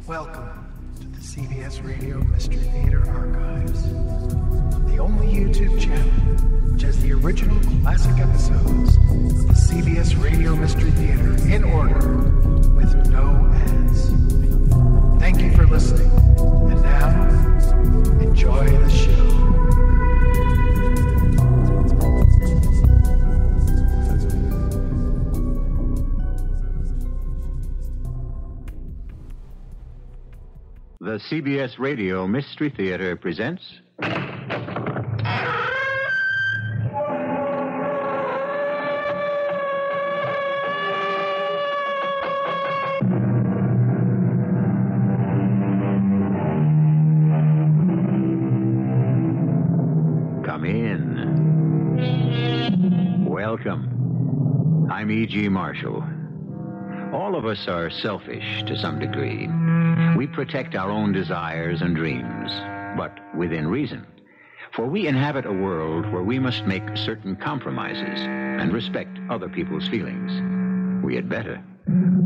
Welcome to the CBS Radio Mystery Theater Archives, the only YouTube channel which has the original classic episodes of the CBS Radio Mystery Theater in order with no ads. Thank you for listening, and now, enjoy the show. The CBS Radio Mystery Theater presents... Come in. Welcome. I'm E.G. Marshall. All of us are selfish to some degree. We protect our own desires and dreams, but within reason. For we inhabit a world where we must make certain compromises and respect other people's feelings. We had better.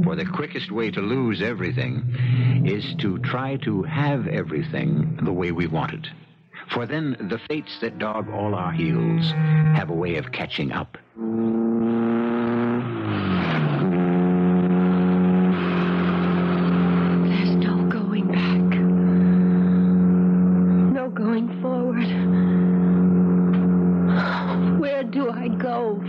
For the quickest way to lose everything is to try to have everything the way we want it. For then the fates that dog all our heels have a way of catching up.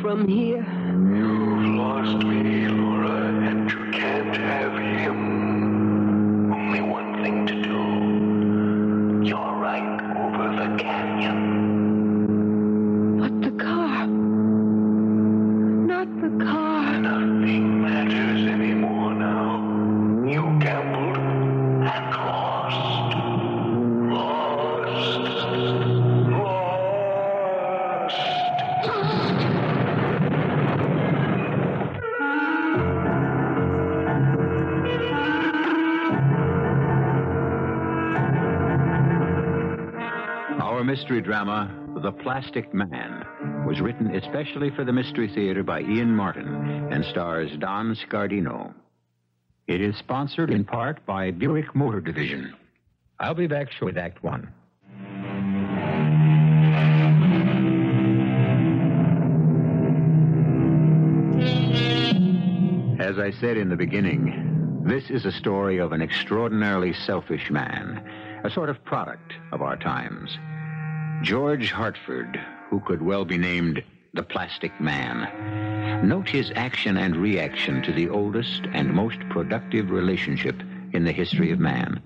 From here. You've lost me, Laura, and you can't have him. Only one thing to do. You're right over the canyon. But the car. Not the car. Nothing matters anymore now. You gambled and lost. Lost. Our mystery drama, The Plastic Man, was written especially for the Mystery Theater by Ian Martin and stars Don Scardino. It is sponsored in part by Buick Motor Division. I'll be back with Act One. As I said in the beginning, this is a story of an extraordinarily selfish man, a sort of product of our times. George Hartford, who could well be named the Plastic Man. Note his action and reaction to the oldest and most productive relationship in the history of man.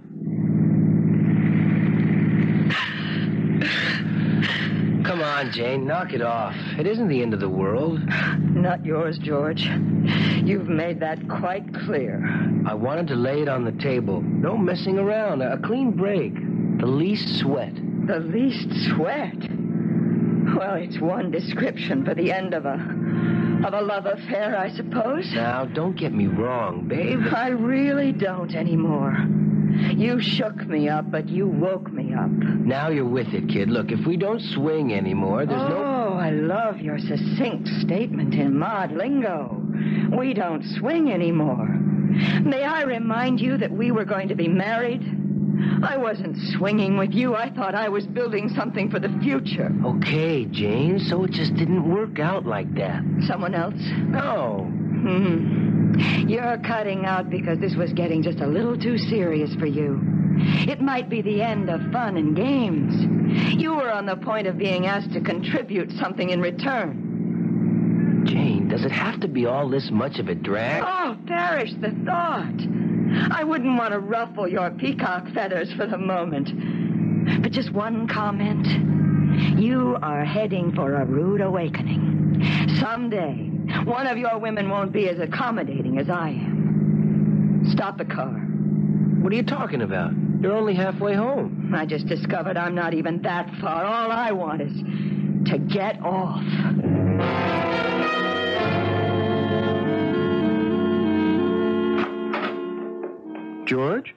Come on, Jane, knock it off. It isn't the end of the world. Not yours, George. You've made that quite clear. I wanted to lay it on the table. No messing around. A clean break. The least sweat. The least sweat? Well, it's one description for the end of a love affair, I suppose. Now, don't get me wrong, babe. I really don't anymore. You shook me up, but you woke me up. Now you're with it, kid. Look, if we don't swing anymore, there's no... Oh, I love your succinct statement in mod lingo. We don't swing anymore. May I remind you that we were going to be married? I wasn't swinging with you. I thought I was building something for the future. Okay, Jane, so it just didn't work out like that. Someone else? No. You're cutting out because this was getting just a little too serious for you. It might be the end of fun and games. You were on the point of being asked to contribute something in return. Jane, does it have to be all this much of a drag? Oh, perish the thought. I wouldn't want to ruffle your peacock feathers for the moment. But just one comment. You are heading for a rude awakening. Someday, one of your women won't be as accommodating as I am. Stop the car. What are you talking about? You're only halfway home. I just discovered I'm not even that far. All I want is to get off. George?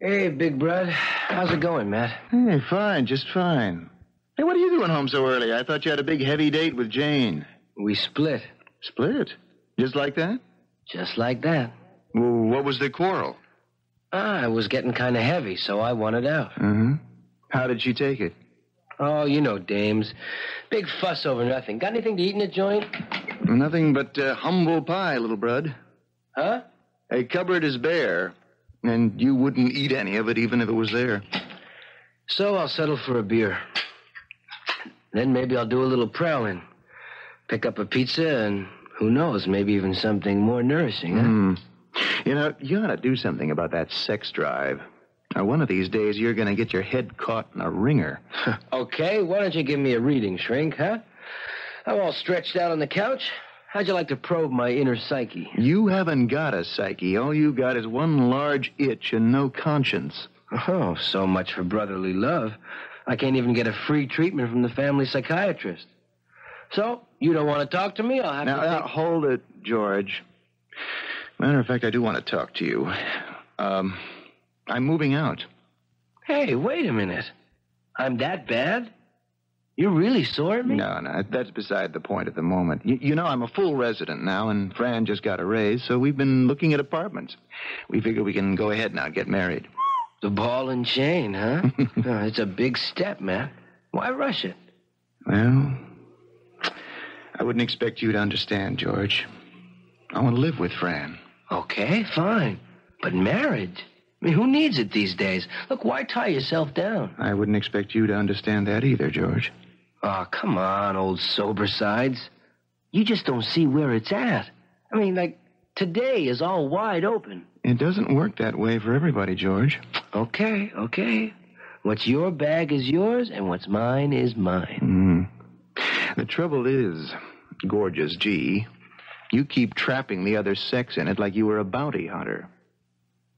Hey, big bud. How's it going, Matt? Hey, fine, just fine. Hey, what are you doing home so early? I thought you had a big, heavy date with Jane. We split. Split? Just like that? Just like that. Well, what was the quarrel? It was getting kind of heavy, so I wanted out. Mm-hmm. How did she take it? Oh, you know dames. Big fuss over nothing. Got anything to eat in the joint? Nothing but humble pie, little brud. Huh? A cupboard is bare, and you wouldn't eat any of it even if it was there. So I'll settle for a beer. Then maybe I'll do a little prowling. Pick up a pizza and, who knows, maybe even something more nourishing, huh? You know, you ought to do something about that sex drive. Now, one of these days, you're going to get your head caught in a ringer. Okay, why don't you give me a reading, Shrink, huh? I'm all stretched out on the couch. How'd you like to probe my inner psyche? You haven't got a psyche. All you got is one large itch and no conscience. Oh, so much for brotherly love. I can't even get a free treatment from the family psychiatrist. So, you don't want to talk to me? I'll have to... Now, hold it, George. Matter of fact, I do want to talk to you. I'm moving out. Hey, wait a minute. I'm that bad? You're really sore at me? No, that's beside the point at the moment. You know, I'm a full resident now, and Fran just got a raise, so we've been looking at apartments. We figure we can go ahead now, get married. The ball and chain, huh? Oh, it's a big step, man. Why rush it? Well, I wouldn't expect you to understand, George. I want to live with Fran. Okay, fine. But marriage? I mean, who needs it these days? Look, why tie yourself down? I wouldn't expect you to understand that either, George. Oh, come on, old sober sides. You just don't see where it's at. I mean, like, today is all wide open. It doesn't work that way for everybody, George. Okay. What's your bag is yours, and what's mine is mine. The trouble is, gorgeous G, you keep trapping the other sex in it like you were a bounty hunter.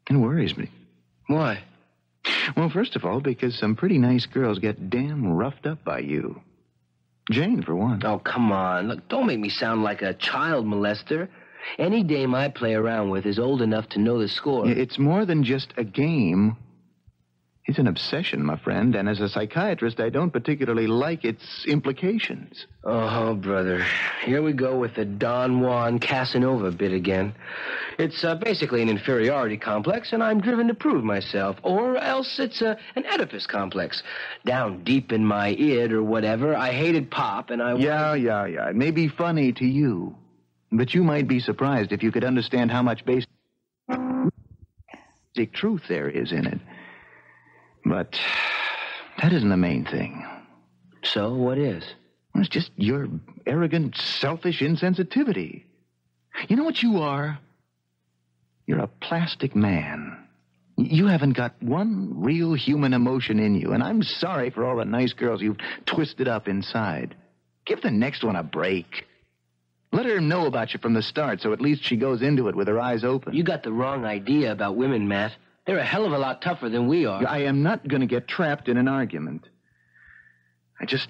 It worries me. Why? Well, first of all, because some pretty nice girls get damn roughed up by you. Jane, for one. Oh, come on. Look, don't make me sound like a child molester. Any dame I play around with is old enough to know the score. It's more than just a game. It's an obsession, my friend, and as a psychiatrist, I don't particularly like its implications. Oh, brother. Here we go with the Don Juan Casanova bit again. It's basically an inferiority complex, and I'm driven to prove myself. Or else it's an Oedipus complex. Down deep in my id or whatever, I hated Pop, and I... Yeah. It may be funny to you, but you might be surprised if you could understand how much basic truth there is in it. But that isn't the main thing. So what is? Well, it's just your arrogant, selfish insensitivity. You know what you are? You're a plastic man. You haven't got one real human emotion in you, and I'm sorry for all the nice girls you've twisted up inside. Give the next one a break. Let her know about you from the start, so at least she goes into it with her eyes open. You got the wrong idea about women, Matt. They're a hell of a lot tougher than we are. I am not going to get trapped in an argument. I just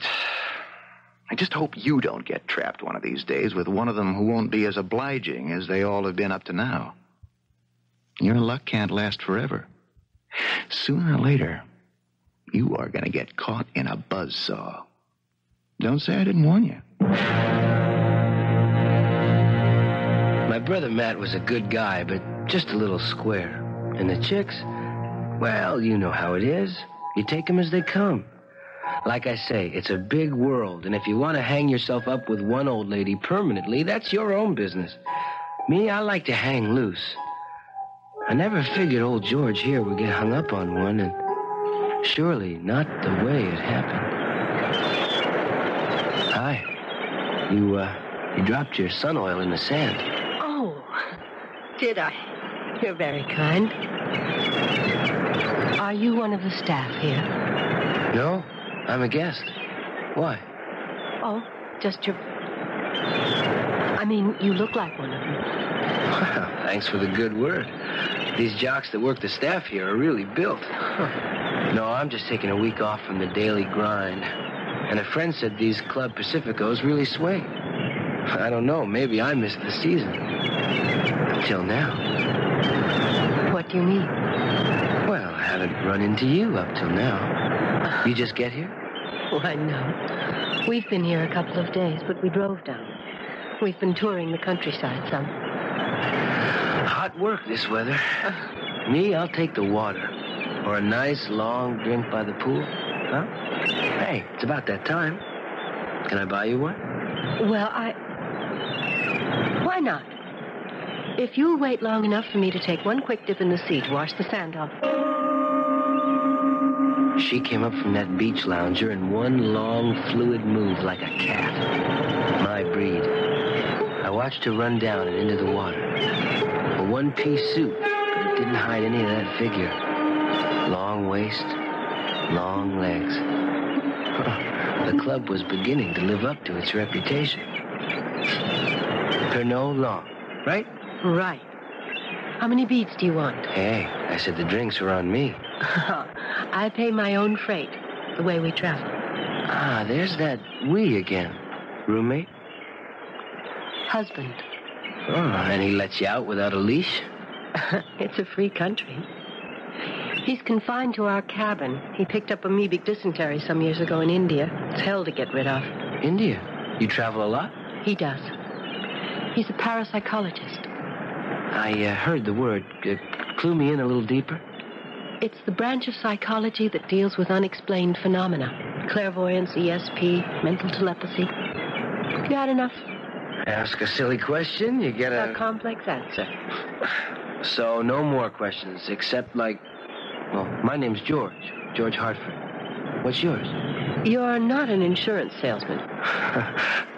hope you don't get trapped one of these days with one of them who won't be as obliging as they all have been up to now. Your luck can't last forever. Sooner or later, you are going to get caught in a buzzsaw. Don't say I didn't warn you. My brother Matt was a good guy, but just a little square. And the chicks, well, you know how it is. You take them as they come. Like I say, it's a big world, and if you want to hang yourself up with one old lady permanently, that's your own business. Me, I like to hang loose. I never figured old George here would get hung up on one, and surely not the way it happened. Hi. You dropped your sun oil in the sand. Oh, did I? You're very kind. Are you one of the staff here? No, I'm a guest. Why? Oh, just your... I mean, you look like one of them. Well, thanks for the good word. These jocks that work the staff here are really built. No, I'm just taking a week off from the daily grind. And a friend said these Club Pacificos really swing. I don't know, maybe I missed the season. Till now. What do you mean? Well, I haven't run into you up till now. You just get here? Why, no. We've been here a couple of days, but we drove down. We've been touring the countryside some. Hot work this weather. Me, I'll take the water. Or a nice long drink by the pool. Huh? Hey, it's about that time. Can I buy you one? Well, Why not? If you'll wait long enough for me to take one quick dip in the sea to wash the sand off. She came up from that beach lounger in one long, fluid move like a cat. My breed. I watched her run down and into the water. A one-piece suit, but it didn't hide any of that figure. Long waist, long legs. The club was beginning to live up to its reputation. Pernod long, right? Right. How many beads do you want? Hey, I said the drinks were on me. I pay my own freight, the way we travel. Ah, there's that we again. Roommate? Husband. Oh, and he lets you out without a leash? It's a free country. He's confined to our cabin. He picked up amoebic dysentery some years ago in India. It's hell to get rid of. India? You travel a lot? He does. He's a parapsychologist. I heard the word. Clue me in a little deeper. It's the branch of psychology that deals with unexplained phenomena. Clairvoyance, ESP, mental telepathy. You had enough? Ask a silly question, you get A complex answer. So no more questions, except like... Well, my name's George. George Hartford. What's yours? You're not an insurance salesman.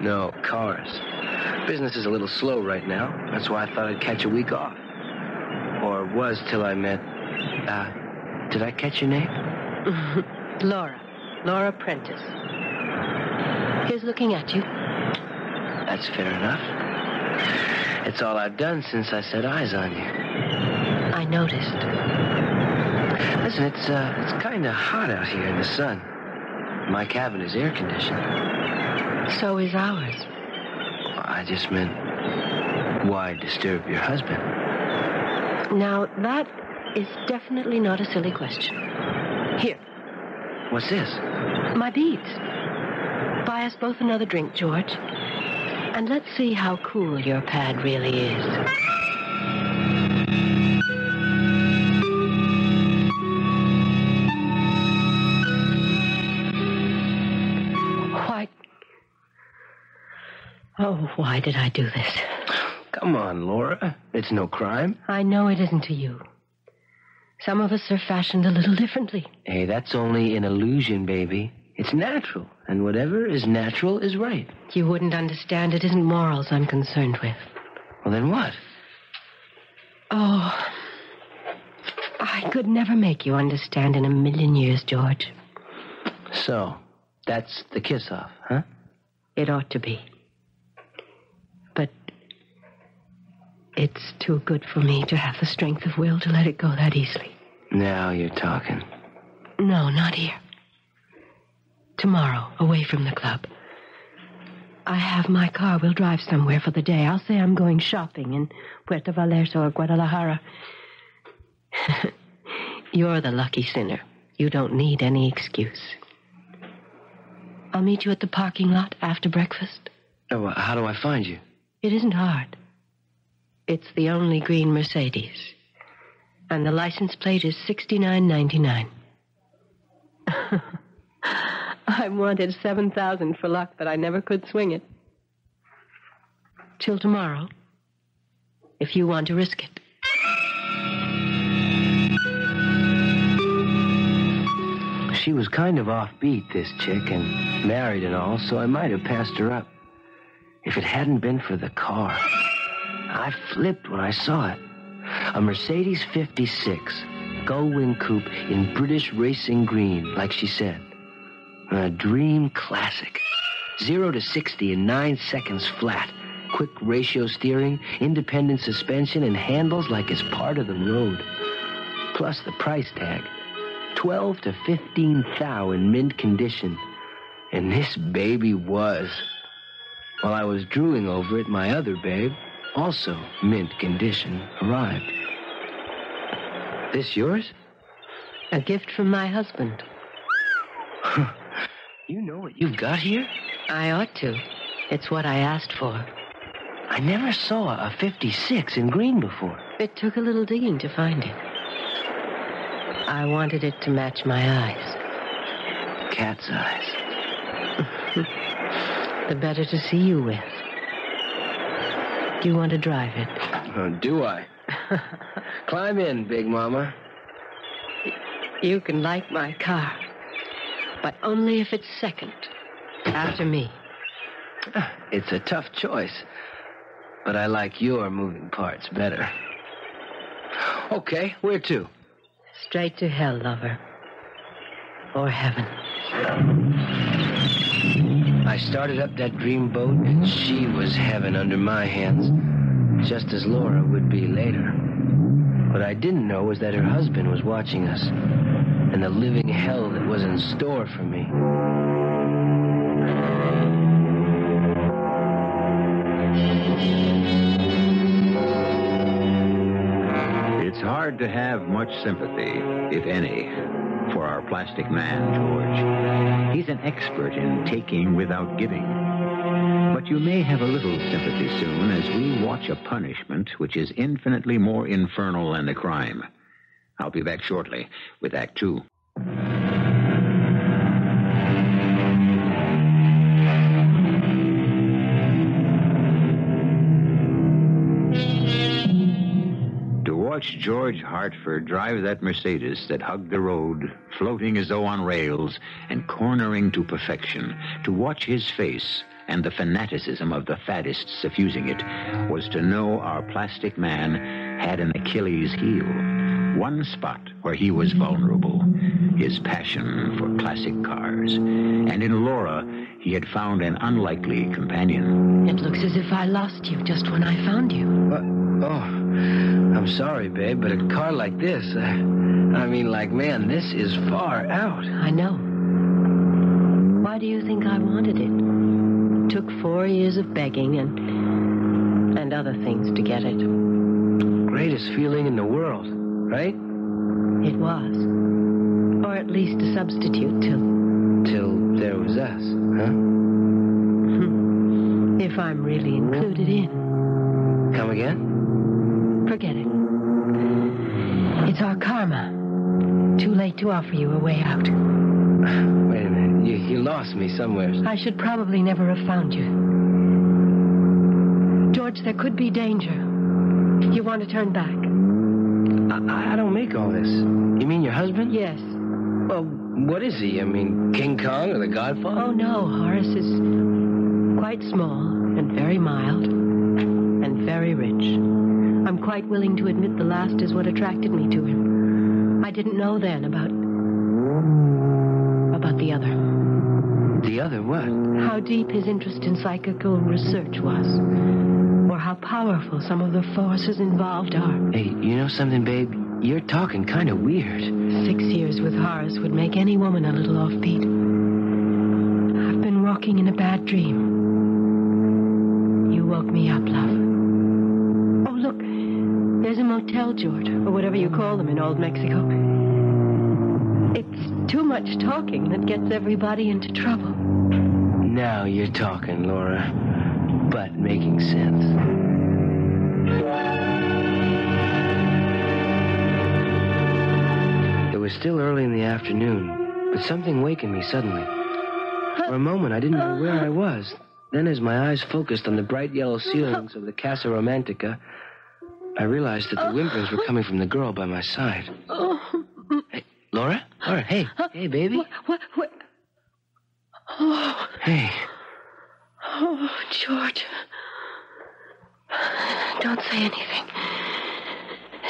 No, cars. Business is a little slow right now. That's why I thought I'd catch a week off. Or was till I met... did I catch your name? Laura Prentice. Here's looking at you. That's fair enough. It's all I've done since I set eyes on you. I noticed. Listen, it's kind of hot out here in the sun. My cabin is air-conditioned. So is ours. I just meant, why disturb your husband? Now, that is definitely not a silly question. Here. What's this? My beads. Buy us both another drink, George. And let's see how cool your pad really is. Why did I do this? Come on, Laura. It's no crime. I know it isn't to you. Some of us are fashioned a little differently. Hey, that's only an illusion, baby. It's natural, and whatever is natural is right. You wouldn't understand. It isn't morals I'm concerned with. Well, then what? Oh, I could never make you understand in a million years, George. So, that's the kiss-off, huh? It ought to be. But it's too good for me to have the strength of will to let it go that easily. Now you're talking. No, not here. Tomorrow, away from the club. I have my car. We'll drive somewhere for the day. I'll say I'm going shopping in Puerto Vallarta or Guadalajara. You're the lucky sinner. You don't need any excuse. I'll meet you at the parking lot after breakfast. Oh, how do I find you? It isn't hard. It's the only green Mercedes. And the license plate is 6999. I wanted 7,000 for luck, but I never could swing it. Till tomorrow, if you want to risk it. She was kind of offbeat, this chick, and married and all, so I might have passed her up. If it hadn't been for the car. I flipped when I saw it. A Mercedes 56, gull-wing coupe in British racing green, like she said. A dream classic. 0 to 60 in 9 seconds flat. Quick ratio steering, independent suspension, and handles like it's part of the road. Plus the price tag. 12 to 15 thou in mint condition. And this baby was. While I was drooling over it, my other babe, also mint condition, arrived. This yours? A gift from my husband. You know what you've got here? I ought to. It's what I asked for. I never saw a 56 in green before. It took a little digging to find it. I wanted it to match my eyes. Cat's eyes. The better to see you with. Do you want to drive it? Do I? Climb in, Big Mama. You can like my car, but only if it's second, after me. It's a tough choice, but I like your moving parts better. Okay, where to? Straight to hell, lover. Or heaven. I started up that dream boat, and she was heaven under my hands, just as Laura would be later. What I didn't know was that her husband was watching us, and the living hell that was in store for me. It's hard to have much sympathy, if any, for our plastic man, George. He's an expert in taking without giving. But you may have a little sympathy soon as we watch a punishment which is infinitely more infernal than the crime. I'll be back shortly with Act 2. To watch George Hartford drive that Mercedes that hugged the road, floating as though on rails and cornering to perfection, to watch his face and the fanaticism of the faddists suffusing it, was to know our plastic man had an Achilles heel. One spot where he was vulnerable, his passion for classic cars. And in Laura, he had found an unlikely companion. It looks as if I lost you just when I found you. I'm sorry, babe, but a car like this, man, this is far out. I know. Why do you think I wanted it? Took 4 years of begging and other things to get it. Greatest feeling in the world, right? It was. Or at least a substitute till there was us, huh? If I'm really included in. Come again? Forget it. It's our karma. Too late to offer you a way out. Wait a minute. You lost me somewhere. I should probably never have found you. George, there could be danger. You want to turn back? I don't make all this. You mean your husband? Yes. Well, what is he? King Kong or the Godfather? Oh, no. Horace is quite small and very mild and very rich. I'm quite willing to admit the last is what attracted me to him. I didn't know then about the other. The other what? How deep his interest in psychical research was. Or how powerful some of the forces involved are. Hey, you know something, babe? You're talking kind of weird. 6 years with Horace would make any woman a little offbeat. I've been walking in a bad dream. You woke me up, love. Oh, look. There's a motel, George, or whatever you call them in old Mexico. It's too much talking that gets everybody into trouble. Now you're talking, Laura. But making sense. It was still early in the afternoon, but something wakened me suddenly. For a moment, I didn't know where I was. Then, as my eyes focused on the bright yellow ceilings of the Casa Romantica, I realized that the whimperings were coming from the girl by my side. Hey, Laura? Laura, hey. Hey, baby. What? Oh. Hey. Oh, George. Don't say anything.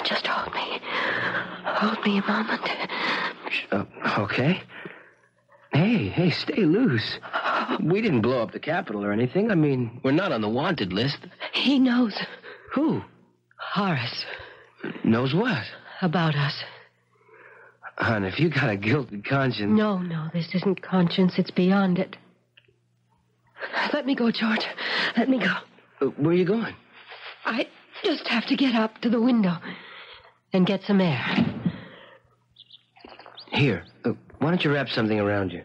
Just hold me. Hold me a moment. Okay. Hey, stay loose. We didn't blow up the Capitol or anything. We're not on the wanted list. He knows. Who? Horace. Knows what? About us. Hon, if you got a guilty conscience... No, this isn't conscience. It's beyond it. Let me go, George. Let me go. Where are you going? I just have to get up to the window and get some air. Here. Why don't you wrap something around you?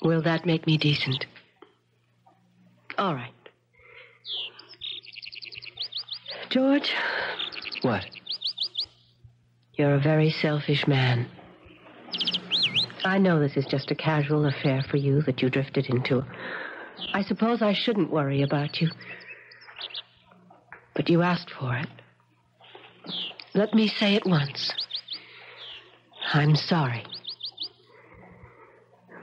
Will that make me decent? All right. George, What? you're a very selfish man. I know this is just a casual affair for you that you drifted into. I suppose I shouldn't worry about you. But you asked for it. Let me say it once. I'm sorry.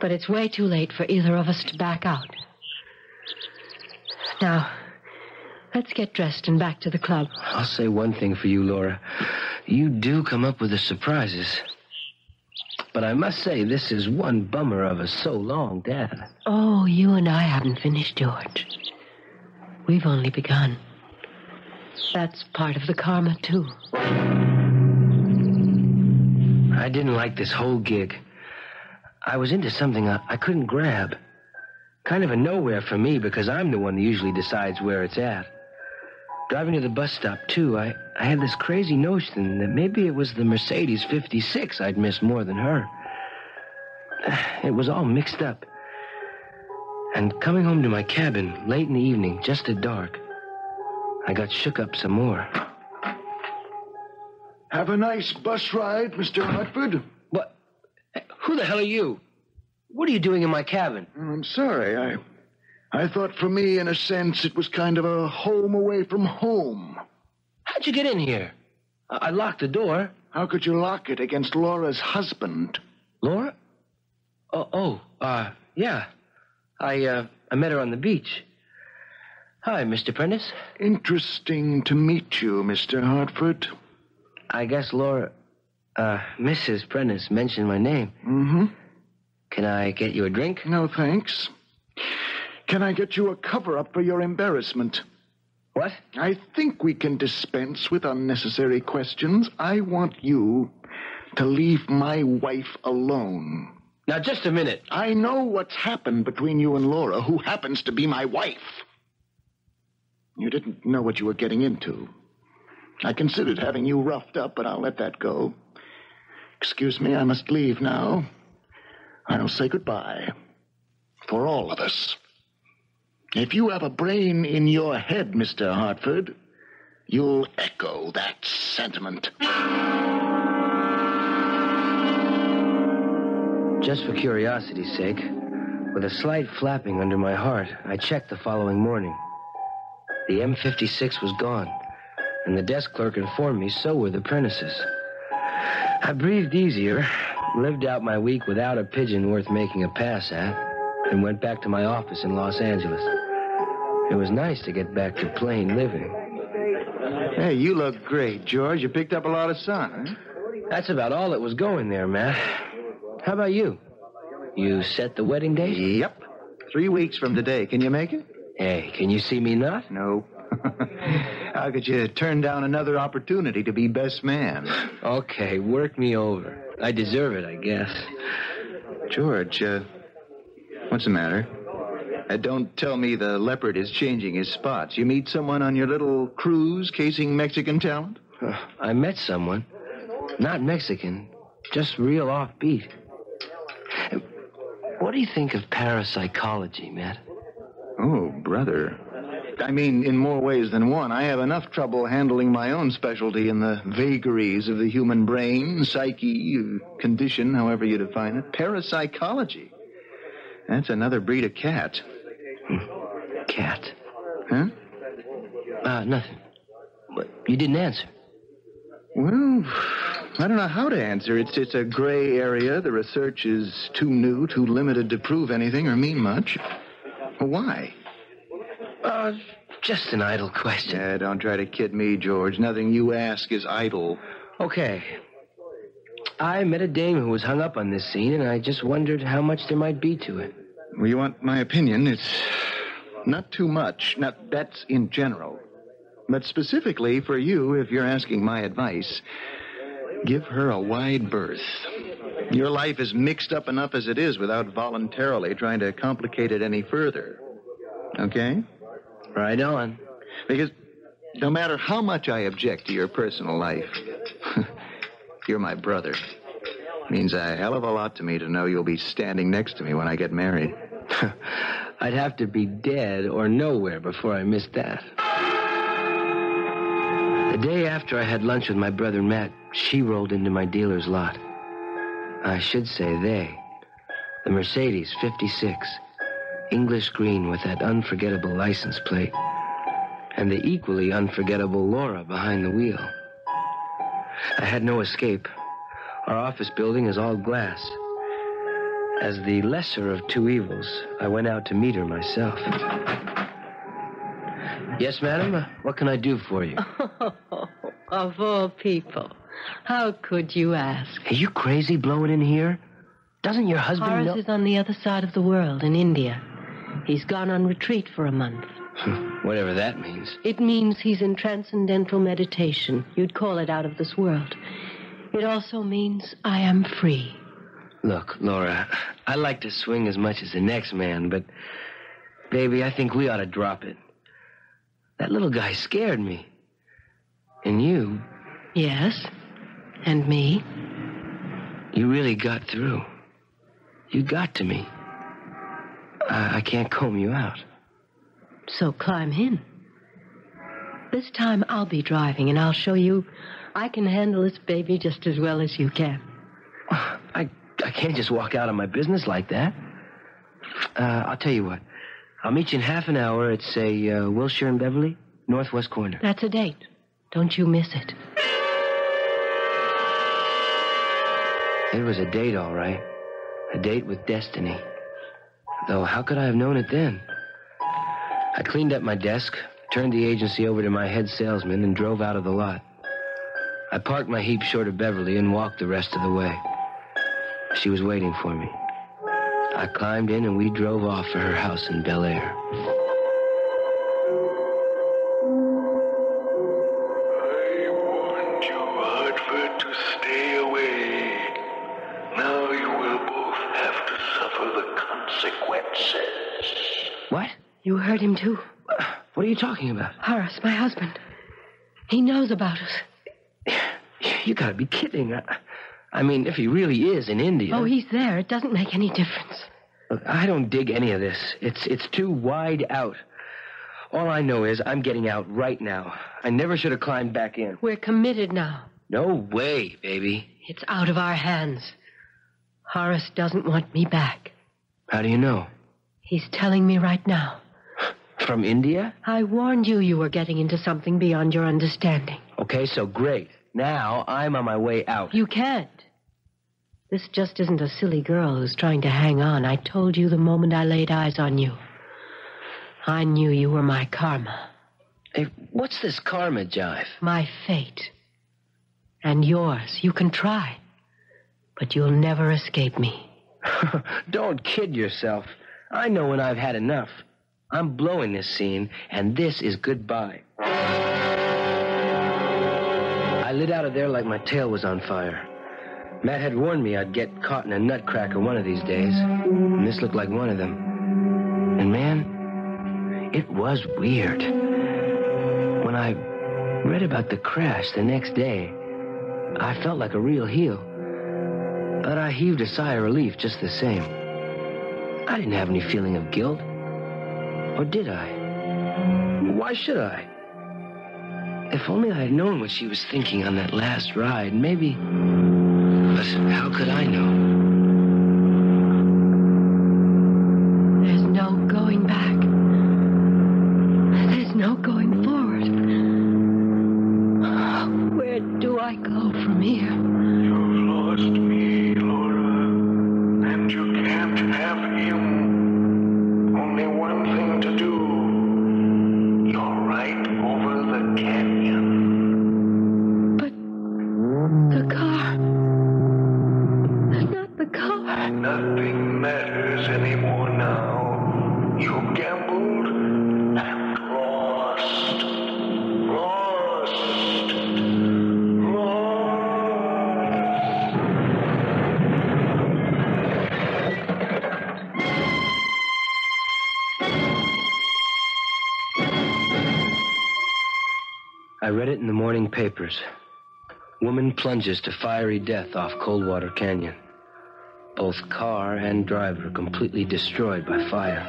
But it's way too late for either of us to back out. Now, let's get dressed and back to the club. I'll say one thing for you, Laura. You do come up with the surprises. But I must say, this is one bummer of a so long, Dad. Oh, you and I haven't finished, George. We've only begun. That's part of the karma, too. I didn't like this whole gig. I was into something I couldn't grab. Kind of a nowhere for me, because I'm the one who usually decides where it's at. Driving to the bus stop, too, I had this crazy notion that maybe it was the Mercedes 56 I'd miss more than her. It was all mixed up. And coming home to my cabin late in the evening, just at dark, I got shook up some more. Have a nice bus ride, Mr. Hartford. What? Who the hell are you? What are you doing in my cabin? I'm sorry. I thought for me, in a sense, it was kind of a home away from home. How'd you get in here? I locked the door. How could you lock it against Laura's husband? Laura? Yeah. I met her on the beach. Hi, Mr. Prentice. Interesting to meet you, Mr. Hartford. I guess Laura, Mrs. Prentice mentioned my name. Mm-hmm. Can I get you a drink? No, thanks. Can I get you a cover-up for your embarrassment? What? I think we can dispense with unnecessary questions. I want you to leave my wife alone. Now, just a minute. I know what's happened between you and Laura, who happens to be my wife. You didn't know what you were getting into. I considered having you roughed up, but I'll let that go. Excuse me, I must leave now. I'll say goodbye. For all of us. If you have a brain in your head, Mr. Hartford, you'll echo that sentiment. Just for curiosity's sake, with a slight flapping under my heart, I checked the following morning. The M56 was gone, and the desk clerk informed me so were the Prentices. I breathed easier, lived out my week without a pigeon worth making a pass at, and went back to my office in Los Angeles. It was nice to get back to plain living. Hey, you look great, George. You picked up a lot of sun, huh? That's about all that was going there, Matt. How about you? You set the wedding date? Yep. 3 weeks from today. Can you make it? Hey, can you see me not? No. How could you turn down another opportunity to be best man? Okay, work me over. I deserve it, I guess. George, what's the matter? Don't tell me the leopard is changing his spots. You meet someone on your little cruise casing Mexican talent? I met someone. Not Mexican, just real offbeat. What do you think of parapsychology, Matt? Oh, brother. I mean, in more ways than one. I have enough trouble handling my own specialty in the vagaries of the human brain, psyche, condition, however you define it. Parapsychology. That's another breed of cat. Cat? Huh? Nothing. But you didn't answer. Well, I don't know how to answer. It's a gray area. The research is too new, too limited to prove anything or mean much. Why? Just an idle question. Yeah, don't try to kid me, George. Nothing you ask is idle. Okay. I met a dame who was hung up on this scene, and I just wondered how much there might be to it. Well, you want my opinion? It's not too much. Now, that's in general. But specifically for you, if you're asking my advice, give her a wide berth. Your life is mixed up enough as it is without voluntarily trying to complicate it any further. Okay? Right on. Because no matter how much I object to your personal life, you're my brother. Means a hell of a lot to me to know you'll be standing next to me when I get married. I'd have to be dead or nowhere before I missed that. day after I had lunch with my brother Matt, she rolled into my dealer's lot. I should say they. The Mercedes 56, English green with that unforgettable license plate, and the equally unforgettable Laura behind the wheel. I had no escape. Our office building is all glass. As the lesser of two evils, I went out to meet her myself. Yes, madam? What can I do for you? Oh, of all people. How could you ask? Are you crazy blowing in here? Doesn't your husband Horace know... is on the other side of the world, in India. He's gone on retreat for a month. Whatever that means. It means he's in transcendental meditation. You'd call it out of this world. It also means I am free. Look, Laura, I like to swing as much as the next man, but... Baby, I think we ought to drop it. That little guy scared me. And you... Yes, and me. You really got through. You got to me. I can't comb you out. So climb in. This time I'll be driving, and I'll show you I can handle this baby just as well as you can. I can't just walk out on my business like that. I'll tell you what. I'll meet you in half an hour at, say, Wilshire and Beverly, northwest corner. That's a date. Don't you miss it. It was a date, all right. A date with destiny. Though, how could I have known it then? I cleaned up my desk, turned the agency over to my head salesman, and drove out of the lot. I parked my heap short of Beverly and walked the rest of the way. She was waiting for me. I climbed in and we drove off for her house in Bel Air. I warned you, Hartford, to stay away. Now you will both have to suffer the consequences. What? You heard him, too. What are you talking about? Horace, my husband. He knows about us. You gotta be kidding. I mean, if he really is in India... Oh, he's there. It doesn't make any difference. Look, I don't dig any of this. It's too wide out. All I know is I'm getting out right now. I never should have climbed back in. We're committed now. No way, baby. It's out of our hands. Horace doesn't want me back. How do you know? He's telling me right now. From India? I warned you were getting into something beyond your understanding. Okay, so great. Now I'm on my way out. You can't. This just isn't a silly girl who's trying to hang on. I told you the moment I laid eyes on you. I knew you were my karma. Hey, what's this karma jive? My fate. And yours. You can try. But you'll never escape me. Don't kid yourself. I know when I've had enough. I'm blowing this scene, and this is goodbye. I lit out of there like my tail was on fire. Matt had warned me I'd get caught in a nutcracker one of these days, and this looked like one of them. And man, it was weird. When I read about the crash the next day, I felt like a real heel. But I heaved a sigh of relief just the same. I didn't have any feeling of guilt. Or did I? Why should I? If only I had known what she was thinking on that last ride, maybe... But how could I know? There's no going back. There's no going forward. Where do I go from here? You've lost me, Laura, and you can't have him. Only one thing to do. You're right over the canyon. But the car... Not the car. Nothing matters anymore now. You gambled and lost. Lost. I read it in the morning papers. Woman plunges to fiery death off Coldwater Canyon. Both car and driver completely destroyed by fire.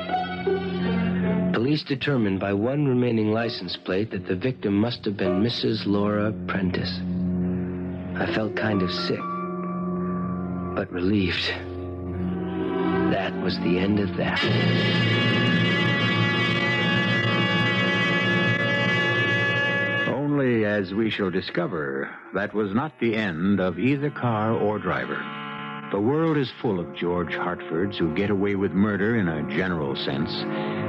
Police determined by one remaining license plate that the victim must have been Mrs. Laura Prentice. I felt kind of sick, but relieved. That was the end of that. Only, as we shall discover, that was not the end of either car or driver. The world is full of George Hartfords who get away with murder in a general sense,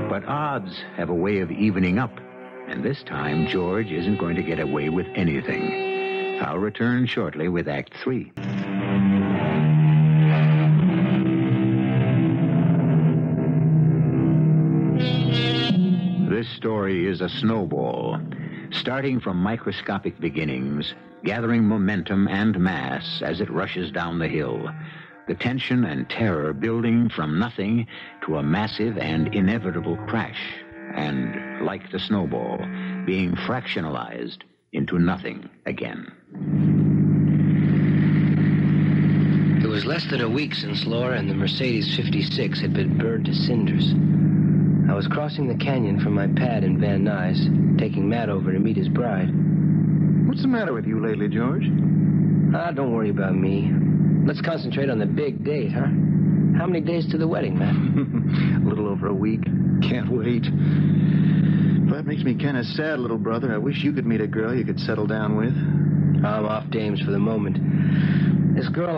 but odds have a way of evening up, and this time George isn't going to get away with anything. I'll return shortly with Act 3. This story is a snowball, starting from microscopic beginnings, gathering momentum and mass as it rushes down the hill. The tension and terror building from nothing to a massive and inevitable crash, and, like the snowball, being fractionalized into nothing again. It was less than a week since Laura and the Mercedes 56 had been burned to cinders. I was crossing the canyon from my pad in Van Nuys, taking Matt over to meet his bride. What's the matter with you lately, George? Don't worry about me. Let's concentrate on the big date, huh? How many days to the wedding, Matt? A little over a week. Can't wait. That makes me kind of sad, little brother. I wish you could meet a girl you could settle down with. I'm off dames for the moment. This girl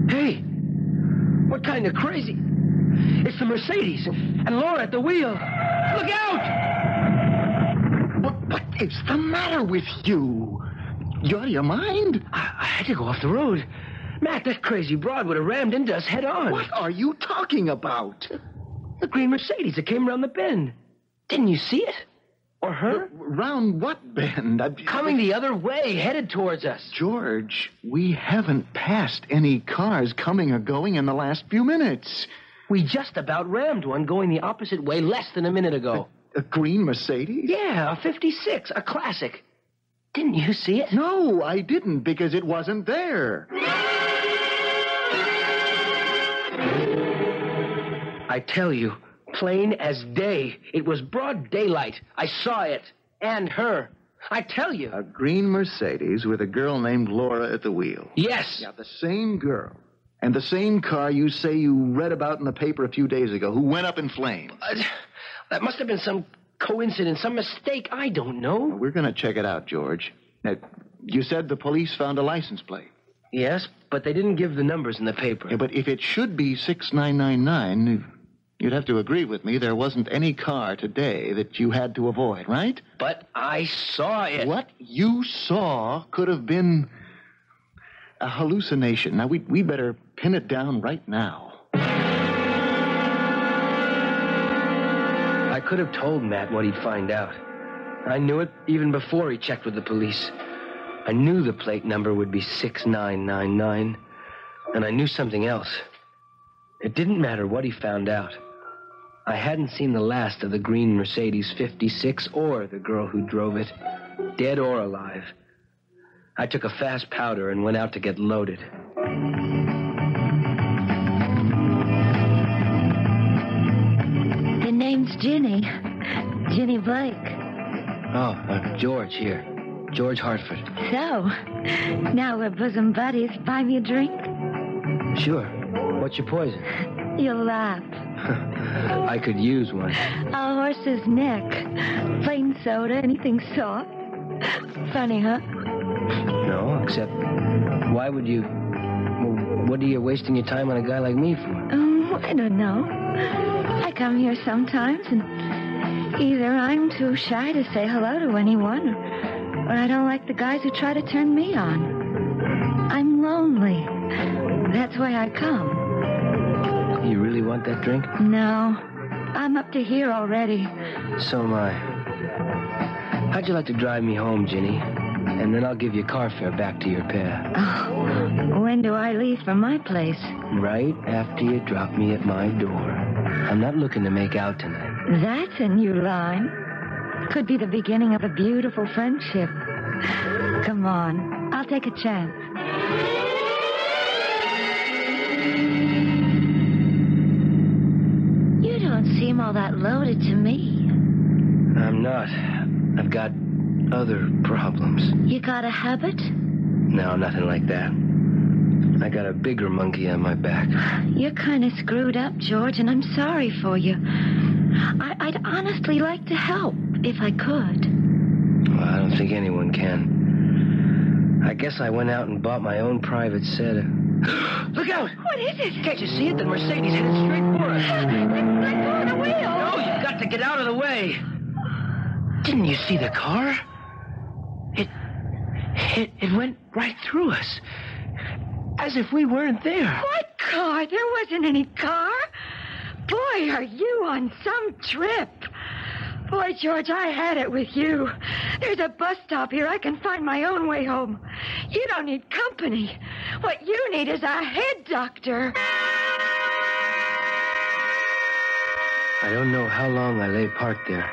Hey! What kind of crazy... It's the Mercedes, and Laura at the wheel. Look out! What is the matter with you? You out of your mind? I had to go off the road. Matt, that crazy broad would have rammed into us head on. What are you talking about? The green Mercedes that came around the bend. Didn't you see it? Or her? Round what bend? Coming the other way, headed towards us. George, we haven't passed any cars coming or going in the last few minutes. We just about rammed one going the opposite way less than a minute ago. A green Mercedes? Yeah, a 56, a classic. Didn't you see it? No, I didn't, because it wasn't there. I tell you, plain as day. It was broad daylight. I saw it. And her. I tell you. A green Mercedes with a girl named Laura at the wheel. Yes. Yeah, the same girl. And the same car you say you read about in the paper a few days ago, who went up in flames. That must have been some coincidence, some mistake. I don't know. Well, we're going to check it out, George. Now, you said the police found a license plate. Yes, but they didn't give the numbers in the paper. Yeah, but if it should be 6999, you'd have to agree with me there wasn't any car today that you had to avoid, right? But I saw it. What you saw could have been a hallucination. Now, we better pin it down right now. I could have told Matt what he'd find out. I knew it even before he checked with the police. I knew the plate number would be 6999, and I knew something else. It didn't matter what he found out. I hadn't seen the last of the green Mercedes 56 or the girl who drove it, dead or alive. I took a fast powder and went out to get loaded. The name's Ginny. Ginny Blake. Oh, George here. George Hartford. So, now we're bosom buddies. Buy me a drink? Sure. What's your poison? You'll laugh. I could use one. A horse's neck. Plain soda, anything soft. Funny, huh? No, except why would you... What are you wasting your time on a guy like me for? Oh, I don't know. I come here sometimes, and either I'm too shy to say hello to anyone, or I don't like the guys who try to turn me on. I'm lonely. That's why I come. You really want that drink? No. I'm up to here already. So am I. How'd you like to drive me home, Ginny? And then I'll give you car fare back to your pair. Oh, when do I leave for my place? Right after you drop me at my door. I'm not looking to make out tonight. That's a new line. Could be the beginning of a beautiful friendship. Come on, I'll take a chance. You don't don't seem all that loaded to me. I'm not. I've got other problems. You got a habit? No, nothing like that. I got a bigger monkey on my back. You're kind of screwed up, George, and I'm sorry for you. I'd honestly like to help, if I could. Well, I don't think anyone can. I guess I went out and bought my own private set. Look out! What is it? Can't you see it? The Mercedes headed straight for us. Let go of the wheel. No, you've got to get out of the way. Didn't you see the car? It went right through us. As if we weren't there. What car? There wasn't any car. Boy, are you on some trip. Boy, George, I had it with you. There's a bus stop here. I can find my own way home. You don't need company. What you need is a head doctor. I don't know how long I lay parked there.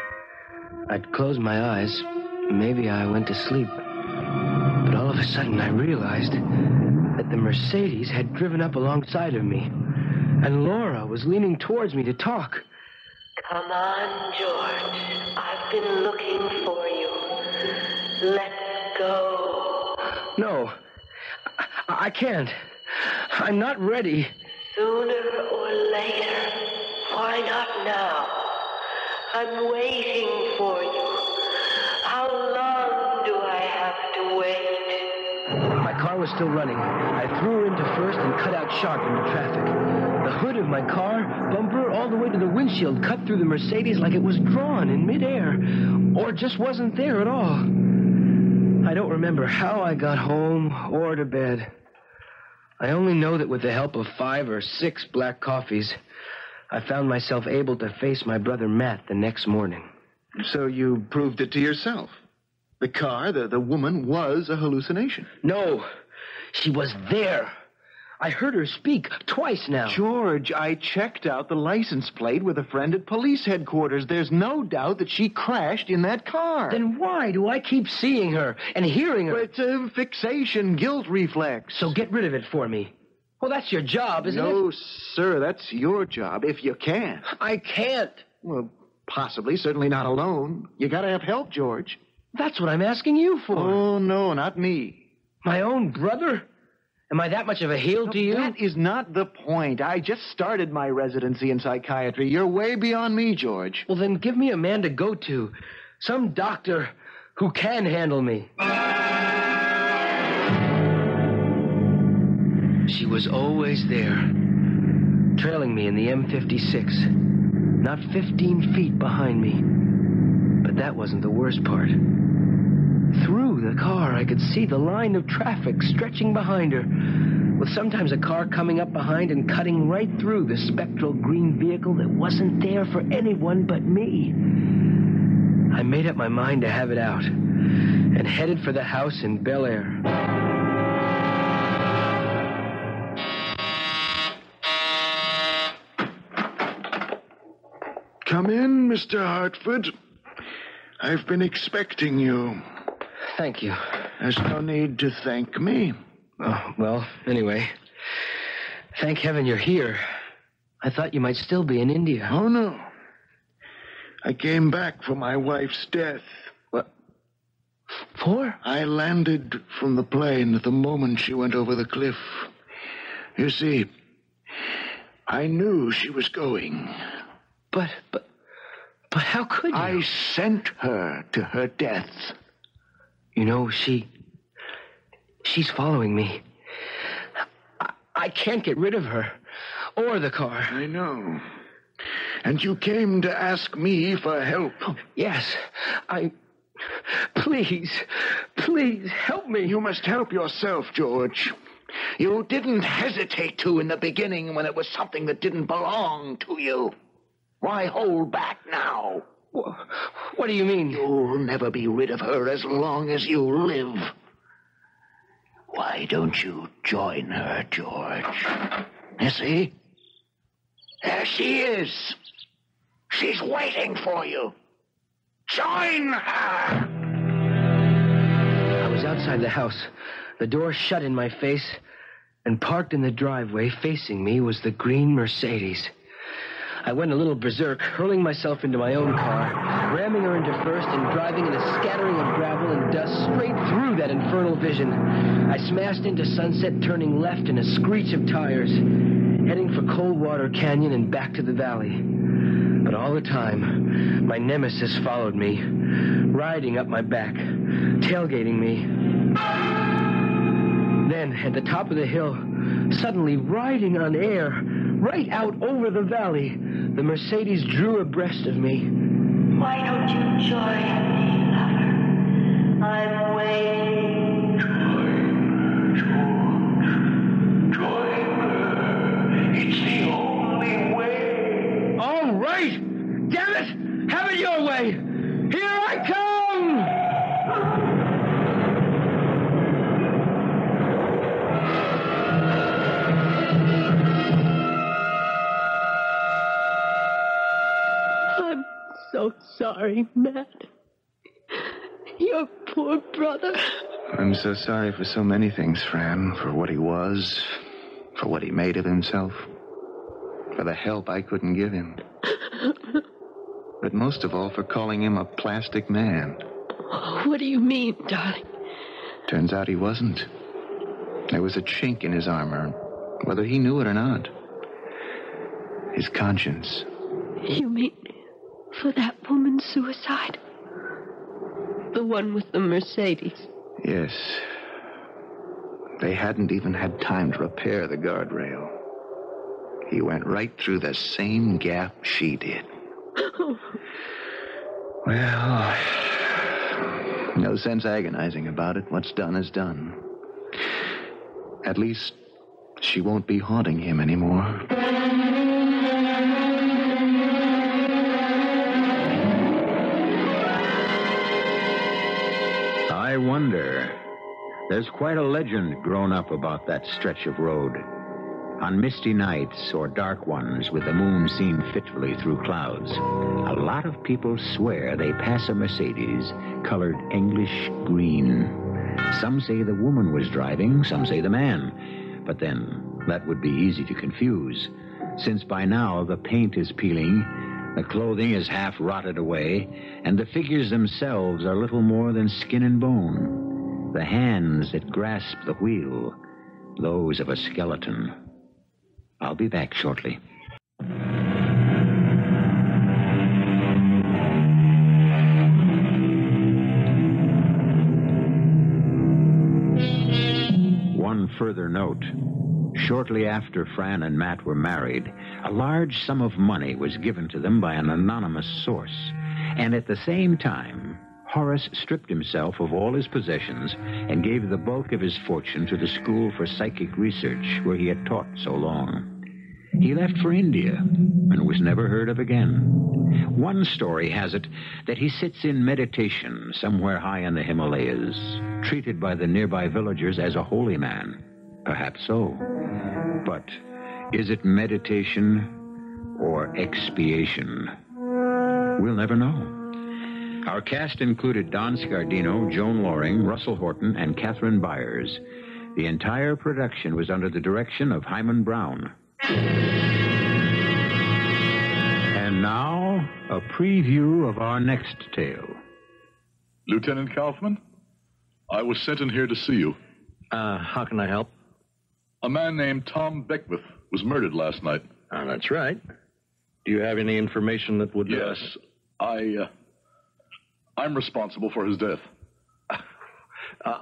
I'd closed my eyes. Maybe I went to sleep. But all of a sudden I realized that the Mercedes had driven up alongside of me, and Laura was leaning towards me to talk. Come on, George. I've been looking for you. Let's go. No, I can't. I'm not ready. Sooner or later. Why not now? I'm waiting for you. How long do I have to wait? My car was still running. I threw her into first and cut out sharp into traffic. The hood of my car, bumper, all the way to the windshield, cut through the Mercedes like it was drawn in midair, or just wasn't there at all. I don't remember how I got home or to bed. I only know that with the help of 5 or 6 black coffees, I found myself able to face my brother Matt the next morning. So you proved it to yourself. The car, the woman, was a hallucination. No, she was there. I heard her speak twice now. George, I checked out the license plate with a friend at police headquarters. There's no doubt that she crashed in that car. Then why do I keep seeing her and hearing her? Well, it's a fixation, guilt reflex. So get rid of it for me. Well, that's your job, isn't it? No, sir, that's your job, if you can. I can't. Well, possibly, certainly not alone. You gotta have help, George. That's what I'm asking you for. Oh, no, not me. My own brother? Am I that much of a heel to you? That is not the point. I just started my residency in psychiatry. You're way beyond me, George. Well, then give me a man to go to. Some doctor who can handle me. She was always there, trailing me in the M56, not 15 feet behind me. But that wasn't the worst part. Through the car, I could see the line of traffic stretching behind her, with sometimes a car coming up behind and cutting right through the spectral green vehicle that wasn't there for anyone but me. I made up my mind to have it out and headed for the house in Bel Air. Come in, Mr. Hartford. I've been expecting you. Thank you. There's no need to thank me. Oh, well, anyway, thank heaven you're here. I thought you might still be in India. Oh, no. I came back for my wife's death. What? For? I landed from the plane at the moment she went over the cliff. You see, I knew she was going. But how could you? I sent her to her death. You know, she's following me. I can't get rid of her. Or the car. I know. And you came to ask me for help. Oh, yes. Please help me. You must help yourself, George. You didn't hesitate to in the beginning when it was something that didn't belong to you. Why hold back now? What do you mean? You'll never be rid of her as long as you live. Why don't you join her, George? You see? There she is. She's waiting for you. Join her! I was outside the house, the door shut in my face, and parked in the driveway facing me was the green Mercedes. I went a little berserk, hurling myself into my own car, ramming her into first and driving in a scattering of gravel and dust straight through that infernal vision. I smashed into Sunset, turning left in a screech of tires, heading for Coldwater Canyon and back to the valley. But all the time, my nemesis followed me, riding up my back, tailgating me. Then, at the top of the hill, suddenly riding on air, right out over the valley, the Mercedes drew abreast of me. Why don't you join me, lover? I'm waiting. Join her. It's the only way. All right! Damn it! Have it your way! Here I come! I'm so sorry, Matt. Your poor brother. I'm so sorry for so many things, Fran. For what he was, for what he made of himself, for the help I couldn't give him. But most of all, for calling him a plastic man. What do you mean, darling? Turns out he wasn't. There was a chink in his armor, whether he knew it or not. His conscience. You mean for that woman's suicide? The one with the Mercedes? Yes. They hadn't even had time to repair the guardrail. He went right through the same gap she did. Well, no sense agonizing about it. What's done is done. At least, she won't be haunting him anymore. I wonder. There's quite a legend grown up about that stretch of road. On misty nights or dark ones with the moon seen fitfully through clouds, a lot of people swear they pass a Mercedes colored English green. Some say the woman was driving, some say the man. But then, that would be easy to confuse, since by now the paint is peeling, the clothing is half rotted away, and the figures themselves are little more than skin and bone. The hands that grasp the wheel, those of a skeleton. I'll be back shortly. One further note. Shortly after Fran and Matt were married, a large sum of money was given to them by an anonymous source. And at the same time, Horace stripped himself of all his possessions and gave the bulk of his fortune to the School for Psychic Research, where he had taught so long. He left for India and was never heard of again. One story has it that he sits in meditation somewhere high in the Himalayas, treated by the nearby villagers as a holy man. Perhaps so. But is it meditation or expiation? We'll never know. Our cast included Don Scardino, Joan Loring, Russell Horton, and Catherine Byers. The entire production was under the direction of Hyman Brown. And now, a preview of our next tale. Lieutenant Kaufman, I was sent in here to see you. How can I help? A man named Tom Beckwith was murdered last night. That's right. Do you have any information that would... Yes, I'm responsible for his death.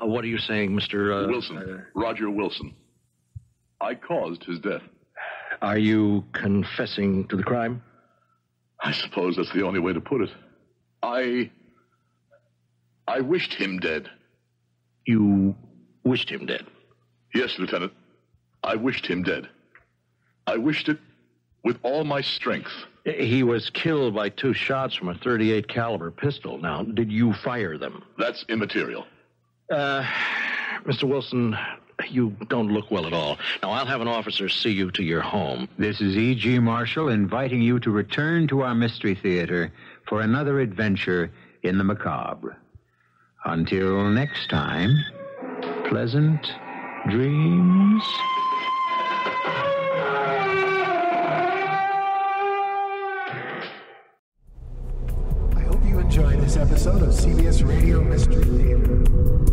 What are you saying, Mr... Wilson. Roger Wilson. I caused his death. Are you confessing to the crime? I suppose that's the only way to put it. I wished him dead. You wished him dead? Yes, Lieutenant. I wished him dead. I wished it with all my strength. He was killed by 2 shots from a .38 caliber pistol. Now, did you fire them? That's immaterial. Mr. Wilson, you don't look well at all. Now, I'll have an officer see you to your home. This is E.G. Marshall inviting you to return to our Mystery Theater for another adventure in the macabre. Until next time, pleasant dreams. episode of CBS Radio Mystery Theater.